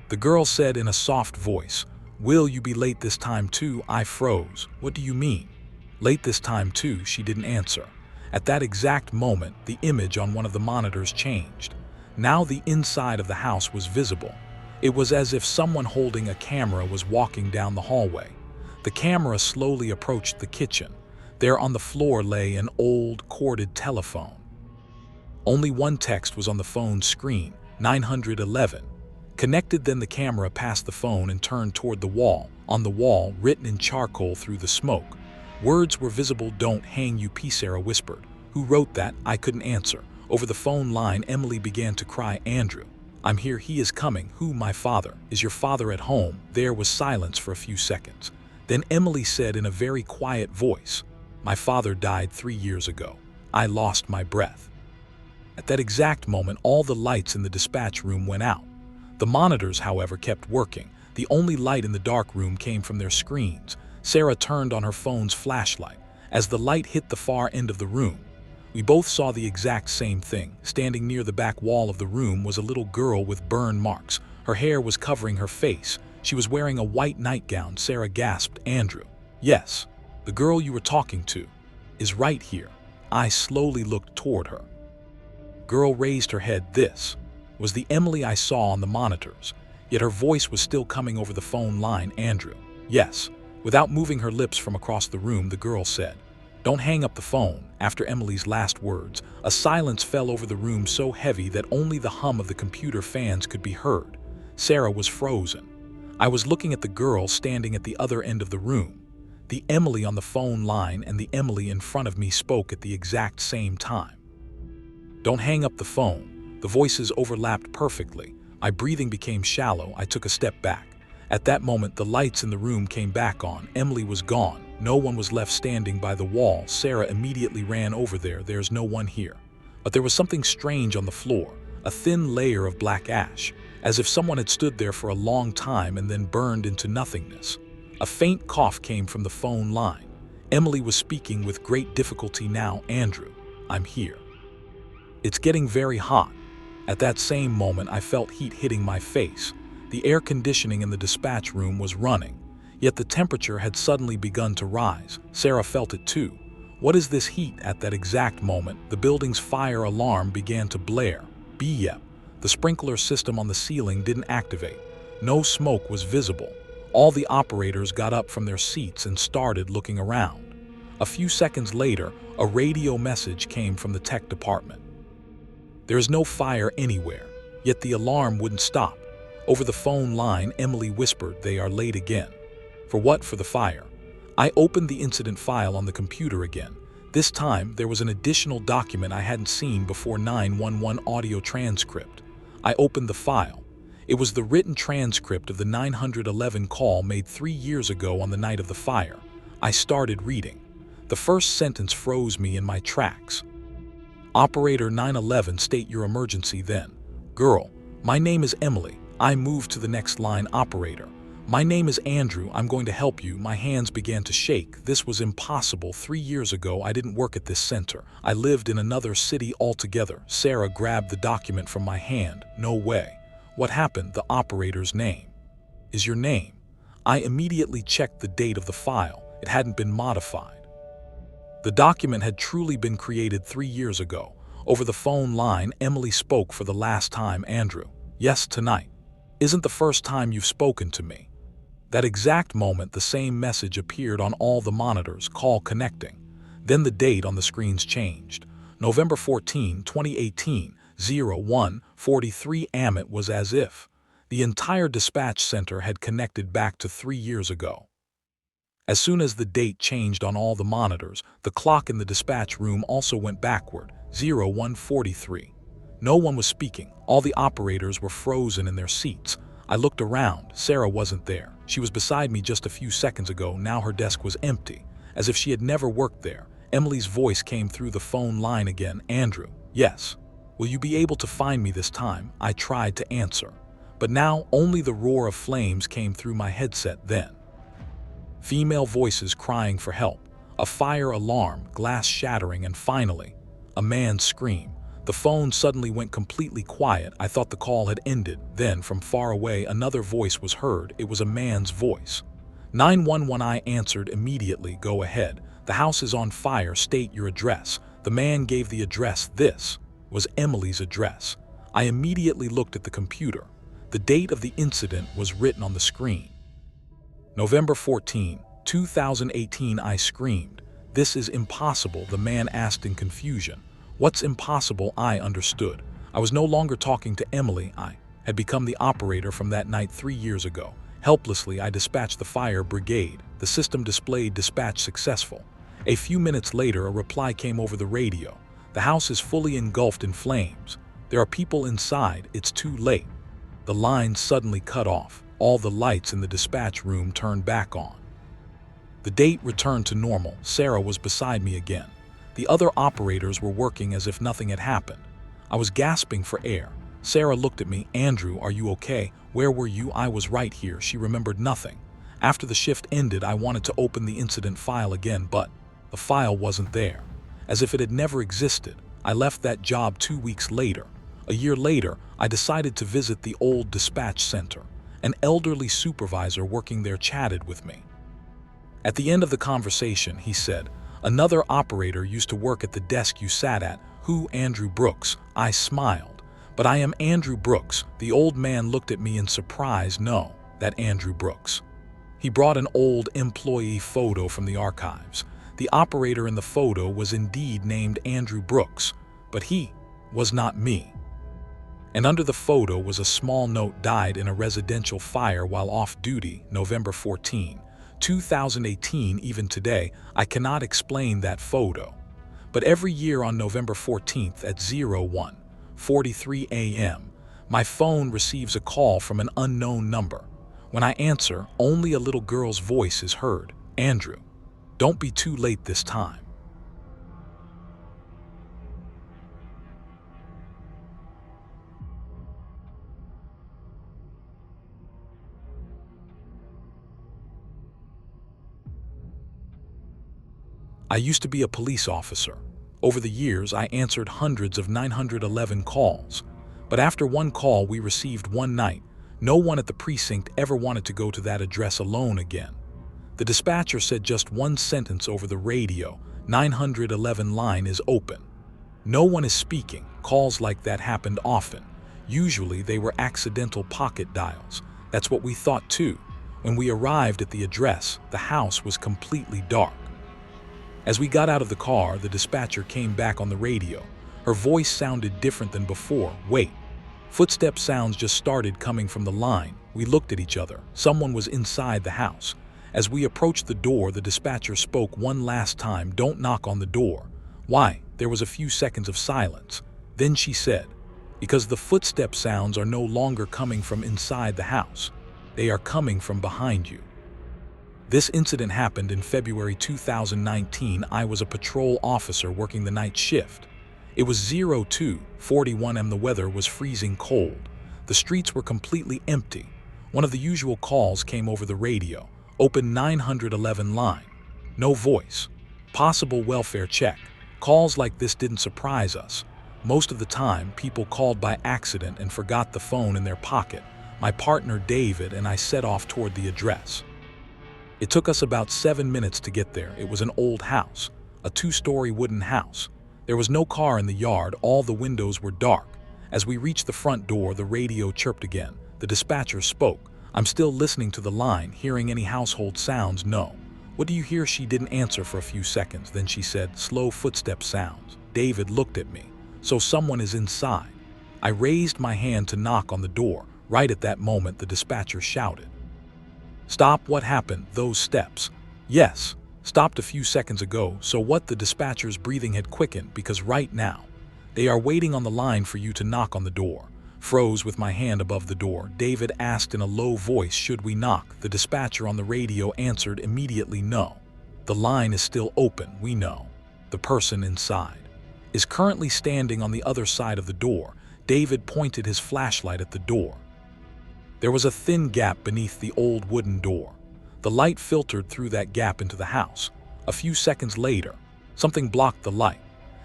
The girl said in a soft voice. Will you be late this time too? I froze. What do you mean? Late this time too? She didn't answer. At that exact moment, the image on one of the monitors changed. Now the inside of the house was visible. It was as if someone holding a camera was walking down the hallway. The camera slowly approached the kitchen. There on the floor lay an old, corded telephone. Only one text was on the phone's screen, 911. Connected. Then the camera passed the phone and turned toward the wall. On the wall, written in charcoal through the smoke, words were visible. Don't hang up, Sarah whispered. Who wrote that? I couldn't answer. Over the phone line, Emily began to cry. Andrew, I'm here. He is coming. Who? My father. Is your father at home? There was silence for a few seconds. Then Emily said in a very quiet voice, my father died 3 years ago. I lost my breath. At that exact moment, all the lights in the dispatch room went out. The monitors, however, kept working. The only light in the dark room came from their screens. Sarah turned on her phone's flashlight. As the light hit the far end of the room, we both saw the exact same thing. Standing near the back wall of the room was a little girl with burn marks. Her hair was covering her face. She was wearing a white nightgown. Sarah gasped. Andrew. Yes. The girl you were talking to is right here. I slowly looked toward her. Girl raised her head. This was the Emily I saw on the monitors. yet her voice was still coming over the phone line. Andrew. Yes. Without moving her lips from across the room, the girl said, "Don't hang up the phone." After Emily's last words, a silence fell over the room so heavy that only the hum of the computer fans could be heard. Sarah was frozen. I was looking at the girl standing at the other end of the room. The Emily on the phone line and the Emily in front of me spoke at the exact same time. "Don't hang up the phone." The voices overlapped perfectly. My breathing became shallow. I took a step back. At that moment, the lights in the room came back on. Emily was gone. No one was left standing by the wall. Sarah immediately ran over there. "There's no one here." But there was something strange on the floor, a thin layer of black ash, as if someone had stood there for a long time and then burned into nothingness. A faint cough came from the phone line. Emily was speaking with great difficulty now. "Andrew, I'm here. It's getting very hot." At that same moment, I felt heat hitting my face. The air conditioning in the dispatch room was running, yet the temperature had suddenly begun to rise. Sarah felt it too. "What is this heat?" At that exact moment, the building's fire alarm began to blare. Beep. The sprinkler system on the ceiling didn't activate. No smoke was visible. All the operators got up from their seats and started looking around. A few seconds later, a radio message came from the tech department. "There is no fire anywhere," yet the alarm wouldn't stop. Over the phone line, Emily whispered, "They are late again." "For what?" "For the fire." I opened the incident file on the computer again. This time, there was an additional document I hadn't seen before: 911 audio transcript. I opened the file. It was the written transcript of the 911 call made 3 years ago on the night of the fire. I started reading. The first sentence froze me in my tracks. "Operator 911, state your emergency then." "Girl, my name is Emily. I moved to the next line." "Operator, my name is Andrew. I'm going to help you." My hands began to shake. This was impossible. 3 years ago, I didn't work at this center. I lived in another city altogether. Sarah grabbed the document from my hand. "No way. What happened?" "The operator's name is your name." I immediately checked the date of the file. It hadn't been modified. The document had truly been created 3 years ago. Over the phone line, Emily spoke for the last time. "Andrew, yes, tonight. Isn't the first time you've spoken to me." That exact moment, the same message appeared on all the monitors: "Call connecting." Then the date on the screens changed. November 14, 2018, 01:43 am. It was as if the entire dispatch center had connected back to 3 years ago. As soon as the date changed on all the monitors, the clock in the dispatch room also went backward: 01:43. No one was speaking. All the operators were frozen in their seats. I looked around. Sarah wasn't there. She was beside me just a few seconds ago. Now her desk was empty, as if she had never worked there. Emily's voice came through the phone line again. "Andrew, yes. Will you be able to find me this time?" I tried to answer, but now only the roar of flames came through my headset. Then female voices crying for help, a fire alarm, glass shattering, and finally, a man's scream. The phone suddenly went completely quiet. I thought the call had ended. Then, from far away, another voice was heard. It was a man's voice. 911. I answered immediately. "Go ahead. The house is on fire. State your address." The man gave the address. This was Emily's address. I immediately looked at the computer. The date of the incident was written on the screen. November 14, 2018. I screamed. "This is impossible." The man asked in confusion. "What's impossible?" I understood. I was no longer talking to Emily. I had become the operator from that night 3 years ago. Helplessly, I dispatched the fire brigade. The system displayed dispatch successful. A few minutes later, a reply came over the radio. "The house is fully engulfed in flames. There are people inside. It's too late." The line suddenly cut off. All the lights in the dispatch room turned back on. The date returned to normal. Sarah was beside me again. The other operators were working as if nothing had happened. I was gasping for air. Sarah looked at me. "Andrew, are you okay? Where were you?" "I was right here." She remembered nothing. After the shift ended, I wanted to open the incident file again, but the file wasn't there. As if it had never existed. I left that job 2 weeks later. A year later, I decided to visit the old dispatch center. An elderly supervisor working there chatted with me. At the end of the conversation, he said, "Another operator used to work at the desk you sat at." "Who?" "Andrew Brooks." I smiled. "But I am Andrew Brooks." The old man looked at me in surprise. "No, that Andrew Brooks." He brought an old employee photo from the archives. The operator in the photo was indeed named Andrew Brooks, but he was not me. And under the photo was a small note: "Died in a residential fire while off duty, November 14, 2018. Even today, I cannot explain that photo. But every year on November 14th at 01:43 a.m., my phone receives a call from an unknown number. When I answer, only a little girl's voice is heard. Andrew, don't be too late this time." I used to be a police officer. Over the years, I answered hundreds of 911 calls. But after one call we received one night, no one at the precinct ever wanted to go to that address alone again. The dispatcher said just one sentence over the radio: "911 line is open." No one is speaking. Calls like that happened often. Usually they were accidental pocket dials. That's what we thought too. When we arrived at the address, the house was completely dark. As we got out of the car, the dispatcher came back on the radio. Her voice sounded different than before. "Wait." Footstep sounds just started coming from the line. We looked at each other. Someone was inside the house. As we approached the door, the dispatcher spoke one last time: "Don't knock on the door." "Why?" There was a few seconds of silence. Then she said, "Because the footstep sounds are no longer coming from inside the house. They are coming from behind you." This incident happened in February 2019. I was a patrol officer working the night shift. It was 02:41 am. The weather was freezing cold. The streets were completely empty. One of the usual calls came over the radio: "Open 911 line." No voice. Possible welfare check. Calls like this didn't surprise us. Most of the time, people called by accident and forgot the phone in their pocket. My partner David and I set off toward the address. It took us about 7 minutes to get there. It was an old house, a 2-story wooden house. There was no car in the yard. All the windows were dark. As we reached the front door, the radio chirped again. The dispatcher spoke. I'm still listening to the line, hearing any household sounds. "No." "What do you hear?" She didn't answer for a few seconds. Then she said, "Slow footstep sounds." David looked at me. "So someone is inside." I raised my hand to knock on the door. Right at that moment, the dispatcher shouted, "Stop." "What happened?" "Those steps." "Yes, stopped a few seconds ago." "So what?" The dispatcher's breathing had quickened. "Because right now, they are waiting on the line for you to knock on the door." Froze with my hand above the door. David asked in a low voice, "Should we knock?" The dispatcher on the radio answered immediately, "No. The line is still open. We know. The person inside is currently standing on the other side of the door." David pointed his flashlight at the door. There was a thin gap beneath the old wooden door. The light filtered through that gap into the house. A few seconds later, something blocked the light,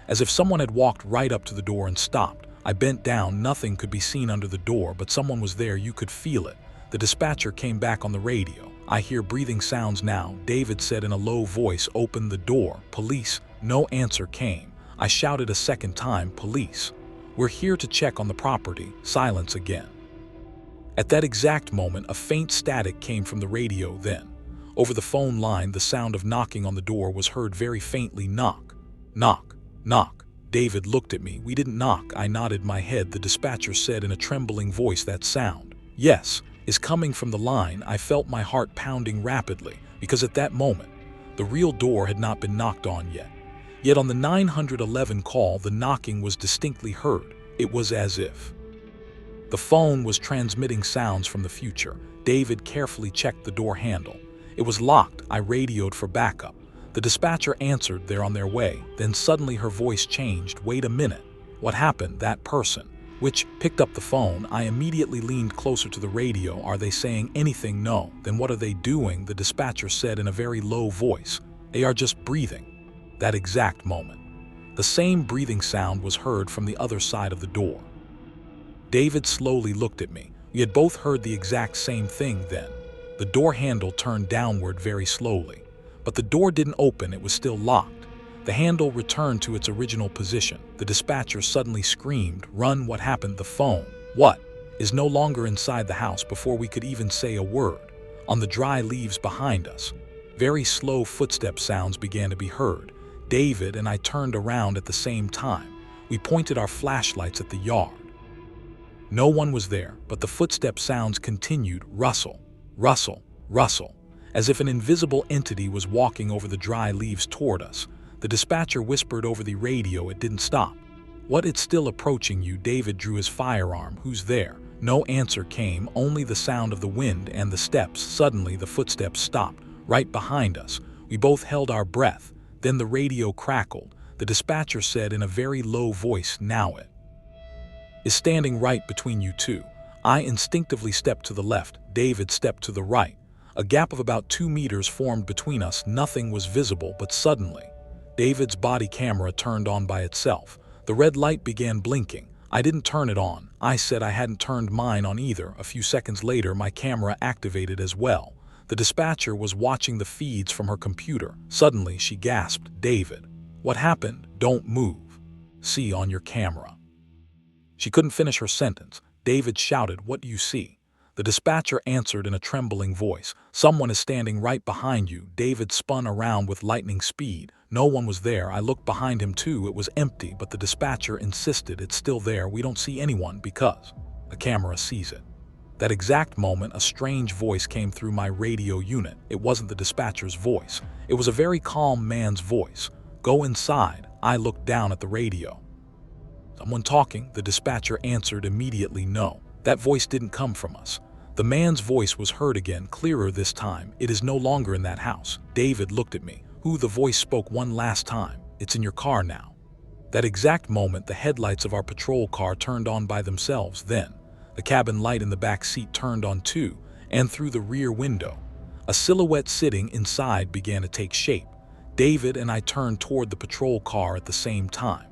as if someone had walked right up to the door and stopped. I bent down. Nothing could be seen under the door, but someone was there. You could feel it. The dispatcher came back on the radio. "I hear breathing sounds now." David said in a low voice, "Open the door." "Police." No answer came. I shouted a second time, "Police. We're here to check on the property." Silence again. At that exact moment, a faint static came from the radio. Then, over the phone line, the sound of knocking on the door was heard very faintly. "Knock. Knock. Knock." David looked at me. "We didn't knock." I nodded my head. The dispatcher said in a trembling voice, "That sound, yes, is coming from the line." I felt my heart pounding rapidly, because at that moment, the real door had not been knocked on yet. Yet on the 911 call, the knocking was distinctly heard. It was as if the phone was transmitting sounds from the future. David carefully checked the door handle. It was locked. I radioed for backup. The dispatcher answered, "They're on their way." Then suddenly her voice changed. "Wait a minute. What happened?" "That person." Which picked up the phone. I immediately leaned closer to the radio. "Are they saying anything?" "No." "Then what are they doing?" The dispatcher said in a very low voice, "They are just breathing." That exact moment, the same breathing sound was heard from the other side of the door. David slowly looked at me. We had both heard the exact same thing then. The door handle turned downward very slowly. But the door didn't open. It was still locked. The handle returned to its original position. The dispatcher suddenly screamed, "Run, what happened?" The phone, what, is no longer inside the house before we could even say a word. On the dry leaves behind us, very slow footstep sounds began to be heard. David and I turned around at the same time. We pointed our flashlights at the yard. No one was there, but the footstep sounds continued, rustle, rustle, rustle, as if an invisible entity was walking over the dry leaves toward us. The dispatcher whispered over the radio it didn't stop. "What, it's still approaching you?" David drew his firearm. "Who's there?" No answer came, only the sound of the wind and the steps. Suddenly the footsteps stopped, right behind us. We both held our breath. Then the radio crackled. The dispatcher said in a very low voice, "Now it is standing right between you two." I instinctively stepped to the left. David stepped to the right. A gap of about 2 meters formed between us. Nothing was visible, but suddenly, David's body camera turned on by itself. The red light began blinking. I didn't turn it on. I said I hadn't turned mine on either. A few seconds later, my camera activated as well. The dispatcher was watching the feeds from her computer. Suddenly, she gasped, "David, what happened?" "Don't move. See on your camera." She couldn't finish her sentence. David shouted, "What do you see?" The dispatcher answered in a trembling voice, "Someone is standing right behind you." David spun around with lightning speed. No one was there. I looked behind him too. It was empty, but the dispatcher insisted, "It's still there. We don't see anyone because the camera sees it." That exact moment, a strange voice came through my radio unit. It wasn't the dispatcher's voice. It was a very calm man's voice. "Go inside." I looked down at the radio. "Someone talking?" The dispatcher answered immediately, "No." That voice didn't come from us. The man's voice was heard again, clearer this time. "It is no longer in that house." David looked at me. "Who?" The voice spoke one last time. "It's in your car now." That exact moment, the headlights of our patrol car turned on by themselves. Then, the cabin light in the back seat turned on too, and through the rear window, a silhouette sitting inside began to take shape. David and I turned toward the patrol car at the same time.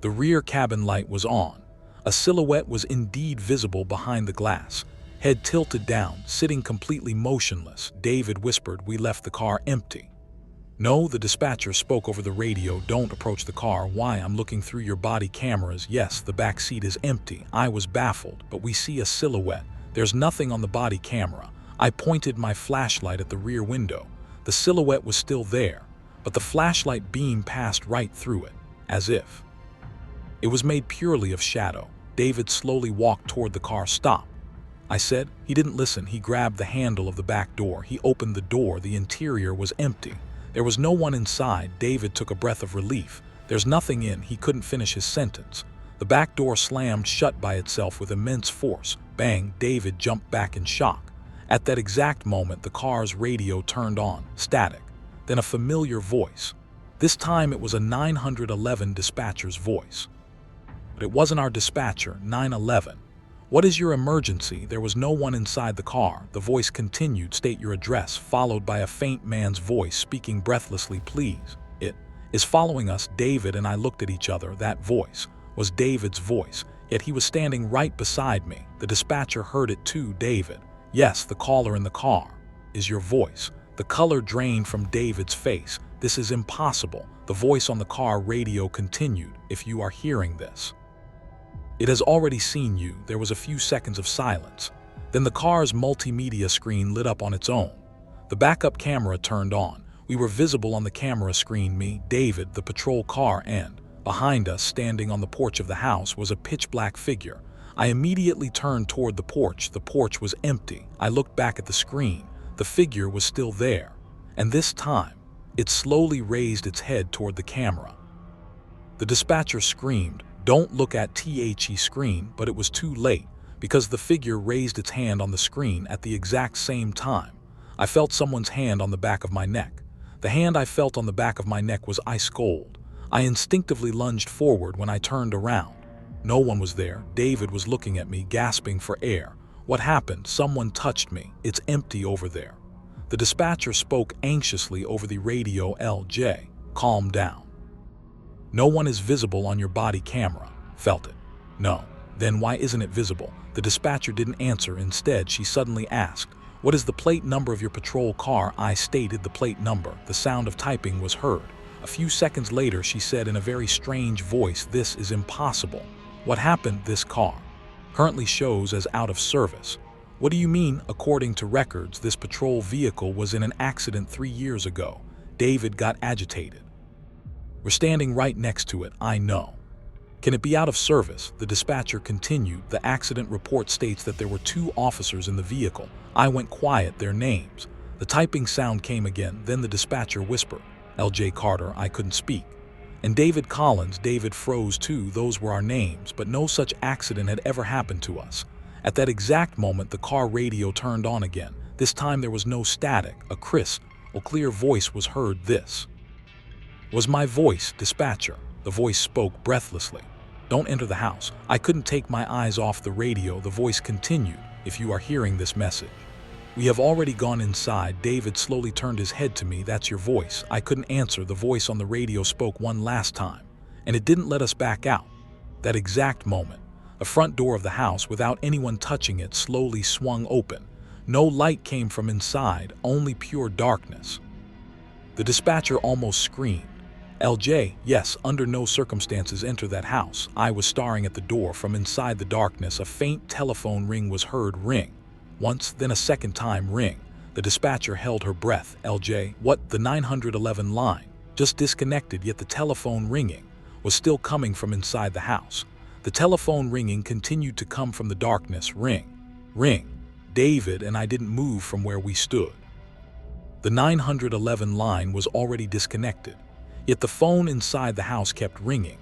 The rear cabin light was on. A silhouette was indeed visible behind the glass, head tilted down, sitting completely motionless. David whispered, "We left the car empty." "No," the dispatcher spoke over the radio, "don't approach the car." "Why?" "I'm looking through your body cameras." "Yes, the back seat is empty." I was baffled, "But we see a silhouette." "There's nothing on the body camera." I pointed my flashlight at the rear window. The silhouette was still there, but the flashlight beam passed right through it, as if it was made purely of shadow. David slowly walked toward the car. "Stop," I said. He didn't listen. He grabbed the handle of the back door. He opened the door. The interior was empty. There was no one inside. David took a breath of relief. "There's nothing in." He couldn't finish his sentence. The back door slammed shut by itself with immense force. Bang! David jumped back in shock. At that exact moment, the car's radio turned on, static. Then a familiar voice. This time it was a 911 dispatcher's voice. But it wasn't our dispatcher. 911. "What is your emergency?" There was no one inside the car. The voice continued, "State your address," followed by a faint man's voice speaking breathlessly, "Please. It is following us." David and I looked at each other. That voice was David's voice, yet he was standing right beside me. The dispatcher heard it too. "David." "Yes." "The caller in the car is your voice." The color drained from David's face. "This is impossible." The voice on the car radio continued, "If you are hearing this, it has already seen you." There was a few seconds of silence. Then the car's multimedia screen lit up on its own. The backup camera turned on. We were visible on the camera screen, me, David, the patrol car, and behind us, standing on the porch of the house, was a pitch-black figure. I immediately turned toward the porch. The porch was empty. I looked back at the screen. The figure was still there, and this time, it slowly raised its head toward the camera. The dispatcher screamed, "Don't look at the screen," but it was too late, because the figure raised its hand on the screen at the exact same time. I felt someone's hand on the back of my neck. The hand I felt on the back of my neck was ice cold. I instinctively lunged forward. When I turned around, no one was there. David was looking at me, gasping for air. "What happened?" "Someone touched me. It's empty over there." The dispatcher spoke anxiously over the radio. "LJ, calm down. No one is visible on your body camera." "Felt it." "No." "Then why isn't it visible?" The dispatcher didn't answer. Instead, she suddenly asked, "What is the plate number of your patrol car?" I stated the plate number. The sound of typing was heard. A few seconds later, she said in a very strange voice, "This is impossible. What happened? This car currently shows as out of service." "What do you mean?" "According to records, this patrol vehicle was in an accident 3 years ago." David got agitated. "We're standing right next to it, I know." "Can it be out of service?" The dispatcher continued. "The accident report states that there were 2 officers in the vehicle." I went quiet. "Their names?" The typing sound came again. Then the dispatcher whispered, "L.J. Carter." I couldn't speak. "And David Collins." David froze too. "Those were our names, but no such accident had ever happened to us." At that exact moment, the car radio turned on again. This time there was no static. A crisp, clear voice was heard. "This was my voice, dispatcher." The voice spoke breathlessly. "Don't enter the house." I couldn't take my eyes off the radio. The voice continued, "If you are hearing this message, we have already gone inside." David slowly turned his head to me. "That's your voice." I couldn't answer. The voice on the radio spoke one last time, and it didn't let us back out. That exact moment, the front door of the house, without anyone touching it, slowly swung open. No light came from inside, only pure darkness. The dispatcher almost screamed. "LJ, yes, under no circumstances enter that house." I was staring at the door. From inside the darkness, a faint telephone ring was heard. Ring. Once, then a second time. Ring. The dispatcher held her breath. "LJ, what?" The 911 line just disconnected, yet the telephone ringing was still coming from inside the house. The telephone ringing continued to come from the darkness. Ring. Ring. David and I didn't move from where we stood. The 911 line was already disconnected, yet the phone inside the house kept ringing.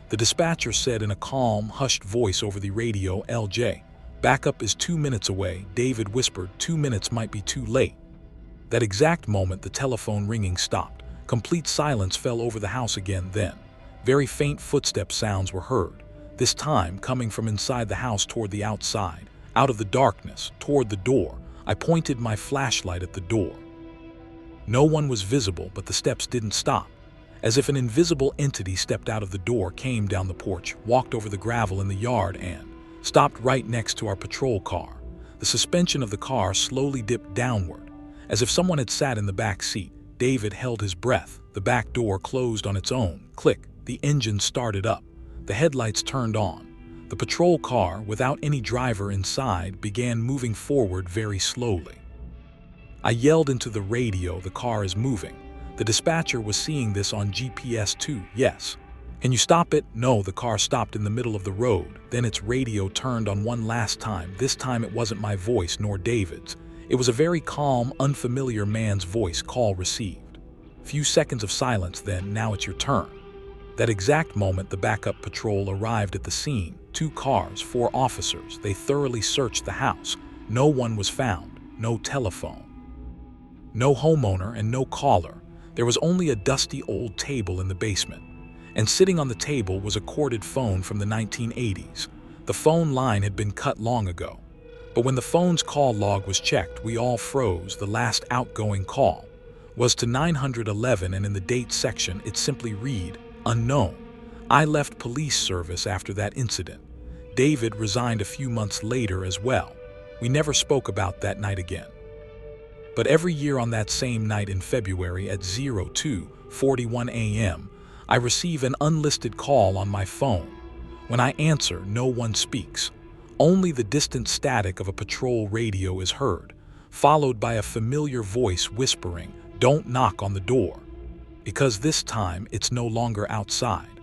The dispatcher said in a calm, hushed voice over the radio, "LJ, backup is 2 minutes away." David whispered, "2 minutes might be too late." That exact moment, the telephone ringing stopped. Complete silence fell over the house again. Then, very faint footstep sounds were heard, this time coming from inside the house toward the outside, out of the darkness, toward the door. I pointed my flashlight at the door. No one was visible, but the steps didn't stop. As if an invisible entity stepped out of the door, came down the porch, walked over the gravel in the yard, and stopped right next to our patrol car. The suspension of the car slowly dipped downward, as if someone had sat in the back seat. David held his breath. The back door closed on its own. Click. The engine started up. The headlights turned on. The patrol car, without any driver inside, began moving forward very slowly. I yelled into the radio, "The car is moving." The dispatcher was seeing this on GPS too. "Yes." "Can you stop it?" "No." The car stopped in the middle of the road. Then its radio turned on one last time. This time it wasn't my voice nor David's. It was a very calm, unfamiliar man's voice. "Call received." Few seconds of silence. Then, "Now it's your turn." That exact moment, the backup patrol arrived at the scene. 2 cars, 4 officers. They thoroughly searched the house. No one was found. No telephone. No homeowner and no caller. There was only a dusty old table in the basement. And sitting on the table was a corded phone from the 1980s. The phone line had been cut long ago. But when the phone's call log was checked, we all froze. The last outgoing call was to 911, and in the date section it simply read, "Unknown." I left police service after that incident. David resigned a few months later as well. We never spoke about that night again. But every year on that same night in February at 02:41 a.m., I receive an unlisted call on my phone. When I answer, no one speaks. Only the distant static of a patrol radio is heard, followed by a familiar voice whispering, "Don't knock on the door," because this time it's no longer outside.